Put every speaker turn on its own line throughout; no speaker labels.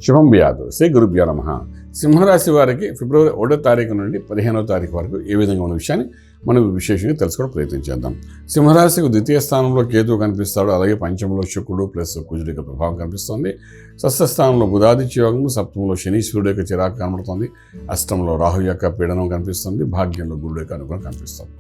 శుభం వ్యాధు శ్రీ గురుభ్యో నమః. సింహరాశి వారికి ఫిబ్రవరి 1వ తారీఖు నుండి 15వ తారీఖు వరకు ఏ విధంగా ఉన్న విషయాన్ని మనం విశేషంగా తెలుసుకోవడం ప్రయత్నం చేద్దాం. సింహరాశికి ద్వితీయ స్థానంలో కేతువు కనిపిస్తాడు, అలాగే పంచమంలో శుక్రుడు ప్లస్ కుజుడి యొక్క ప్రభావం కనిపిస్తుంది. షష్ఠ స్థానంలో బుధాదిత్య యోగము, సప్తమంలో శనీశ్వరుడు యొక్క చిరాకు కనబడుతుంది, అష్టంలో రాహు యొక్క పీడనం కనిపిస్తుంది, భాగ్యంలో గురుడు యొక్క అనుగ్రహం కనిపిస్తుంది.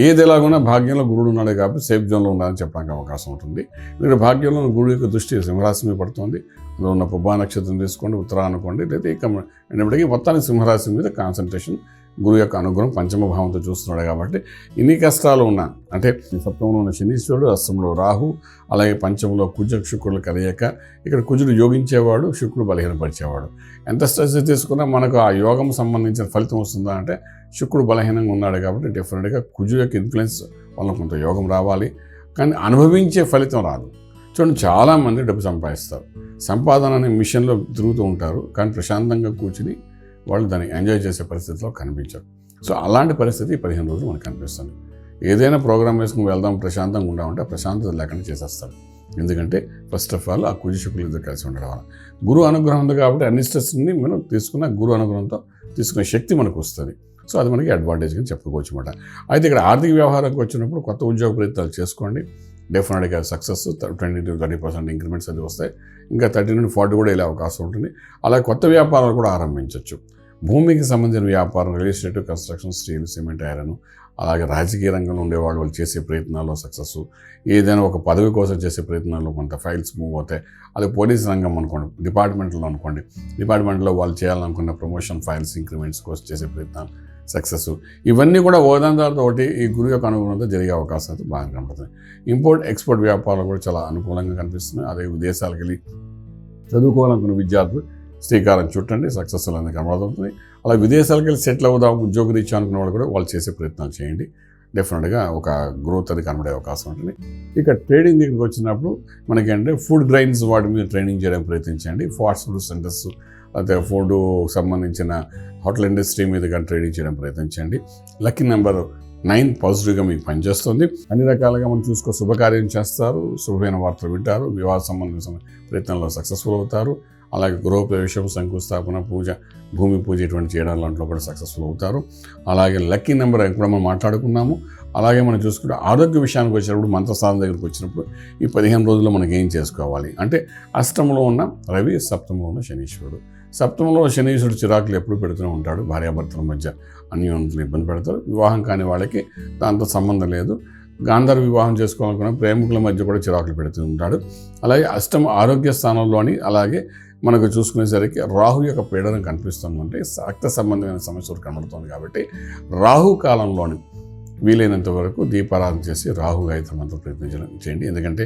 ఏది ఎలాగున్నా భాగ్యంలో గురుడు ఉన్నాడు కాబట్టి సేఫ్ జోన్లో ఉండాలని చెప్పడానికి అవకాశం ఉంటుంది. ఇక్కడ భాగ్యంలో గురుడు యొక్క దృష్టి సింహరాశి మీద పడుతుంది. అందులో ఉన్న పుబ్బా నక్షత్రం తీసుకోండి, ఉత్తరా అనుకోండి, లేదా ఇక అయినప్పటికీ మొత్తానికి సింహరాశి మీద కాన్సన్ట్రేషన్, గురువు యొక్క అనుగ్రహం పంచమ భావంతో చూస్తున్నాడు కాబట్టి ఇన్ని కష్టాలు ఉన్నా, అంటే సప్తమంలో ఉన్న శనీశ్వరుడు, అష్టంలో రాహు, అలాగే పంచమంలో శుక్రుడు కలయిక. ఇక్కడ కుజుడు యోగించేవాడు, శుక్రుడు బలహీనపరిచేవాడు. ఎంత స్ట్రెస్ తీసుకున్నా మనకు ఆ యోగం సంబంధించిన ఫలితం వస్తుందా అంటే శుక్రుడు బలహీనంగా ఉన్నాడు కాబట్టి డెఫినెట్గా కుజుడు యొక్క ఇన్ఫ్లుయెన్స్ వల్ల కొంత యోగం రావాలి, కానీ అనుభవించే ఫలితం రాదు. చూడండి, చాలామంది డబ్బు సంపాదిస్తారు, సంపాదన అనే మిషన్లో తిరుగుతూ ఉంటారు, కానీ ప్రశాంతంగా కూర్చుని వాళ్ళు దాన్ని ఎంజాయ్ చేసే పరిస్థితిలో కనిపించరు. సో అలాంటి పరిస్థితి 15 రోజులు మనకు కనిపిస్తుంది. ఏదైనా ప్రోగ్రామ్ వేసుకుని వెళ్దాం, ప్రశాంతంగా ఉండామంటే ఆ ప్రశాంతత లేకుండా చేసేస్తాడు. ఎందుకంటే ఫస్ట్ ఆఫ్ ఆల్ ఆ కుజ శుక్రులు ఇద్దరు కలిసి ఉండడం వల్ల గురువు అనుగ్రహం ఉంది కాబట్టి అన్ని స్ట్రెస్ని మనం తీసుకున్న గురువు అనుగ్రహంతో తీసుకునే శక్తి మనకు వస్తుంది. సో అది మనకి అడ్వాంటేజ్గా చెప్పుకోవచ్చు అన్నమాట. అయితే ఇక్కడ ఆర్థిక వ్యవహారానికి వచ్చినప్పుడు కొత్త ఉద్యోగ ప్రయత్నాలు చేసుకోండి, డెఫినెట్గా సక్సెస్ 20 to 30% ఇంక్రిమెంట్స్ అది వస్తాయి. ఇంకా 30 నుండి 40 కూడా వెళ్ళే అవకాశం ఉంటుంది. అలాగే కొత్త వ్యాపారాలు కూడా ఆరంభించవచ్చు. భూమికి సంబంధించిన వ్యాపారం, real estate, construction, steel, cement, iron, అలాగే రాజకీయ రంగంలో ఉండేవాళ్ళు వాళ్ళు చేసే ప్రయత్నాల్లో సక్సెస్, ఏదైనా ఒక పదవి కోసం చేసే ప్రయత్నాల్లో కొంత ఫైల్స్ మూవ్ అవుతాయి. అలాగే పోలీస్ రంగం అనుకోండి, డిపార్ట్మెంట్లో వాళ్ళు చేయాలనుకున్న ప్రమోషన్ ఫైల్స్, ఇంక్రిమెంట్స్ కోసం చేసే ప్రయత్నాలు సక్సెస్, ఇవన్నీ కూడా ఒకదాని తర్వాత ఒకటి ఈ గురువు యొక్క అనుగుణంతో జరిగే అవకాశం అయితే బాగా కనపడుతుంది. ఇంపోర్ట్ ఎక్స్పోర్ట్ వ్యాపారాలు కూడా చాలా అనుకూలంగా కనిపిస్తున్నాయి. అదే విదేశాలకు వెళ్ళి చదువుకోవాలనుకున్న విద్యార్థులు శ్రీకారం చుట్టండి, సక్సెస్ఫుల్ అనేది కనబడుతుంది. అలా విదేశాలకు వెళ్ళి సెటిల్ అవుదాం, ఉద్యోగ రీత్యా అనుకున్న వాళ్ళు కూడా వాళ్ళు చేసే ప్రయత్నాలు చేయండి. డెఫినెట్గా ఒక గ్రోత్ అది కనబడే అవకాశం ఉంటుంది. ఇక ట్రేడింగ్ దగ్గరికి వచ్చినప్పుడు మనకంటే ఫుడ్ గ్రైన్స్ వాటి మీద ట్రైనింగ్ చేయడానికి ప్రయత్నించండి. ఫాస్ట్ ఫుడ్ సెంటర్స్, అయితే ఫుడ్ సంబంధించిన హోటల్ ఇండస్ట్రీ మీద కానీ ట్రేడింగ్ చేయడం ప్రయత్నించండి. లక్కీ నెంబర్ 9 పాజిటివ్గా మీకు పనిచేస్తుంది. అన్ని రకాలుగా మనం చూసుకో శుభకార్యం చేస్తారు, శుభమైన వార్తలు వింటారు, వివాహ సంబంధించిన ప్రయత్నంలో సక్సెస్ఫుల్ అవుతారు. అలాగే గృహప్రవేశం, శంకుస్థాపన, పూజ, భూమి పూజ ఇటువంటి చేయడం లాంటిలో కూడా సక్సెస్ఫుల్ అవుతారు. అలాగే లక్కీ నెంబర్ ఇప్పుడు మనం మాట్లాడుకున్నాము. అలాగే మనం చూసుకుంటే ఆరోగ్య విషయానికి వచ్చినప్పుడు, మంత్రసాధన దగ్గరికి వచ్చినప్పుడు ఈ 15 రోజుల్లో మనకి ఏం చేసుకోవాలి అంటే, అష్టంలో ఉన్న రవి, సప్తమంలో ఉన్న శనీశ్వరుడు. సప్తమంలో శనీశ్వరుడు చిరాకులు ఎప్పుడు పెడుతూనే ఉంటాడు, భార్యాభర్తల మధ్య అన్యోన్యతలు ఇబ్బంది పెడతారు. వివాహం కాని వాళ్ళకి దాంతో సంబంధం లేదు, గాంధర్వ వివాహం చేసుకోవాలనుకున్న ప్రేమికుల మధ్య కూడా చిరాకులు పెడుతూ ఉంటాడు. అలాగే అష్టమ ఆరోగ్య స్థానంలోని, అలాగే మనకు చూసుకునేసరికి రాహు యొక్క పీడనం కనిపిస్తుందంటే రక్త సంబంధమైన సమస్యలు కనబడుతుంది. కాబట్టి రాహు కాలంలోని వీలైనంత వరకు దీపారాధన చేసి రాహు గాయత్రి మంత్రం ప్రయత్నించడం చేయండి. ఎందుకంటే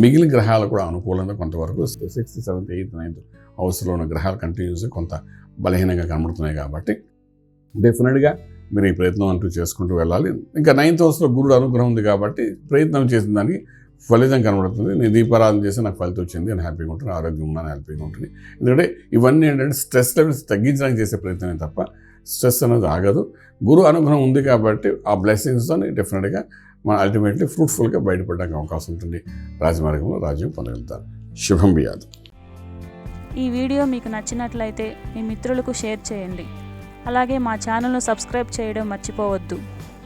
మిగిలిన గ్రహాలు కూడా అనుకూలంగా కొంతవరకు 6th, 7th, 8th, 9th హౌస్లో ఉన్న గ్రహాలు కంటిన్యూస్గా కొంత బలహీనంగా కనబడుతున్నాయి. కాబట్టి డెఫినెట్గా మీరు ఈ ప్రయత్నం అంటూ చేసుకుంటూ వెళ్ళాలి. ఇంకా 9th హౌస్లో గురుడు అనుగ్రహం ఉంది కాబట్టి ప్రయత్నం చేసిన దానికి ఫలితం కనబడుతుంది. నేను దీపారాధన చేసి నాకు ఫలితం వచ్చింది, నేను హ్యాపీగా ఉంటుంది, ఆరోగ్యం ఉన్నాను, హ్యాపీగా ఉంటుంది. ఎందుకంటే ఇవన్నీ ఏంటంటే స్ట్రెస్ లెవెల్స్ తగ్గించడానికి చేసే ప్రయత్నమే తప్ప స్ట్రెస్ అనేది ఆగదు. గురువు అనుగ్రహం ఉంది కాబట్టి ఆ బ్లెస్సింగ్స్తో డెఫినెట్గా మనం అల్టిమేట్లీ ఫ్రూట్ఫుల్గా బయటపడడానికి అవకాశం ఉంటుంది. రాజమార్గంలో రాజ్యం పొందగలుగుతారు. శుభం వ్యాధు.
ఈ వీడియో మీకు నచ్చినట్లయితే మీ మిత్రులకు షేర్ చేయండి. అలాగే మా ఛానల్ను సబ్స్క్రైబ్ చేయడం మర్చిపోవద్దు.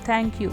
Thank you.